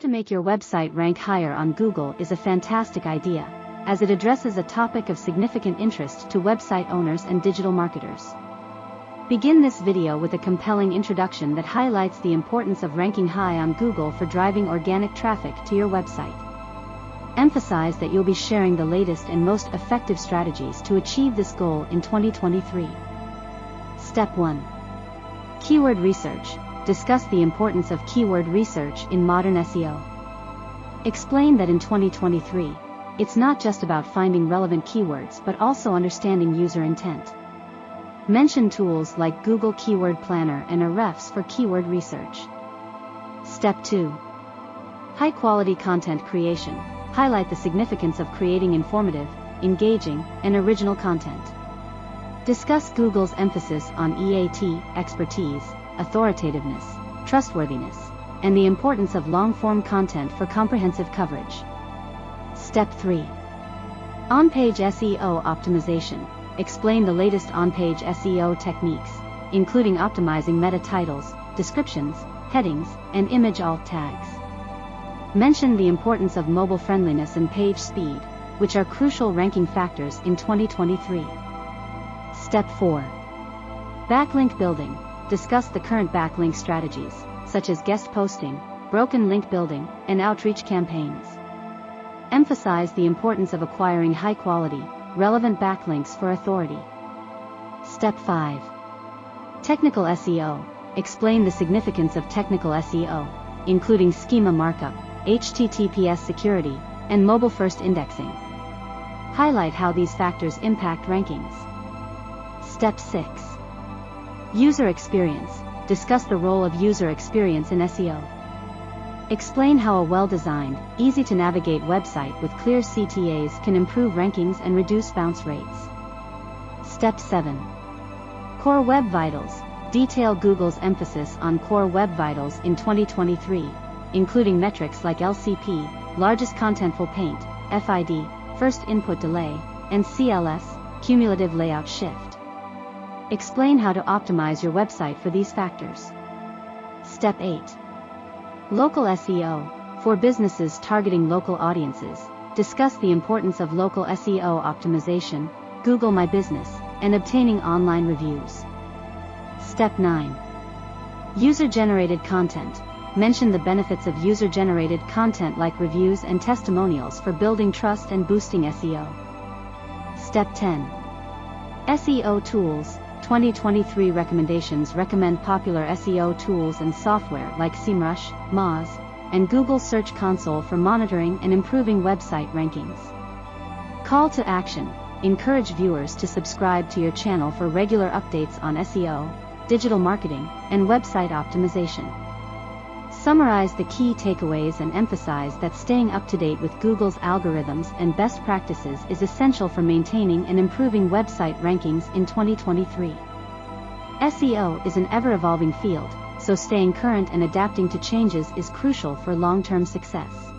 to make your website rank higher on Google is a fantastic idea, as it addresses a topic of significant interest to website owners and digital marketers. Begin this video with a compelling introduction that highlights the importance of ranking high on Google for driving organic traffic to your website. Emphasize that you'll be sharing the latest and most effective strategies to achieve this goal in 2023. Step 1. Keyword research. Discuss the importance of keyword research in modern SEO. Explain that in 2023, it's not just about finding relevant keywords but also understanding user intent. Mention tools like Google Keyword Planner and Ahrefs for keyword research. Step 2. High-quality content creation. Highlight the significance of creating informative, engaging, and original content. Discuss Google's emphasis on EAT, expertise, authoritativeness, trustworthiness, and the importance of long-form content for comprehensive coverage. Step 3. On-page SEO optimization. Explain the latest on-page SEO techniques, including optimizing meta titles, descriptions, headings, and image alt tags. Mention the importance of mobile friendliness and page speed, which are crucial ranking factors in 2023. Step 4. Backlink building. Discuss the current backlink strategies, such as guest posting, broken link building, and outreach campaigns. Emphasize the importance of acquiring high-quality, relevant backlinks for authority. Step 5. Technical SEO. Explain the significance of technical SEO, including schema markup, HTTPS security, and mobile-first indexing. Highlight how these factors impact rankings. Step 6. User experience. Discuss the role of user experience in SEO. Explain how a well-designed, easy-to-navigate website with clear CTAs can improve rankings and reduce bounce rates. Step 7. Core Web Vitals. Detail Google's emphasis on core web vitals in 2023, including metrics like LCP, largest contentful paint, FID, first input delay, and CLS, cumulative layout shift. Explain how to optimize your website for these factors. Step 8. Local SEO. For businesses targeting local audiences, discuss the importance of local SEO optimization, Google My Business, and obtaining online reviews. Step 9. User-generated content. Mention the benefits of user-generated content like reviews and testimonials for building trust and boosting SEO. Step 10. SEO tools. 2023 recommendations recommend popular SEO tools and software like SEMrush, Moz, and Google Search Console for monitoring and improving website rankings. Call to action. Encourage viewers to subscribe to your channel for regular updates on SEO, digital marketing, and website optimization. Summarize the key takeaways and emphasize that staying up to date with Google's algorithms and best practices is essential for maintaining and improving website rankings in 2023. SEO is an ever-evolving field, so staying current and adapting to changes is crucial for long-term success.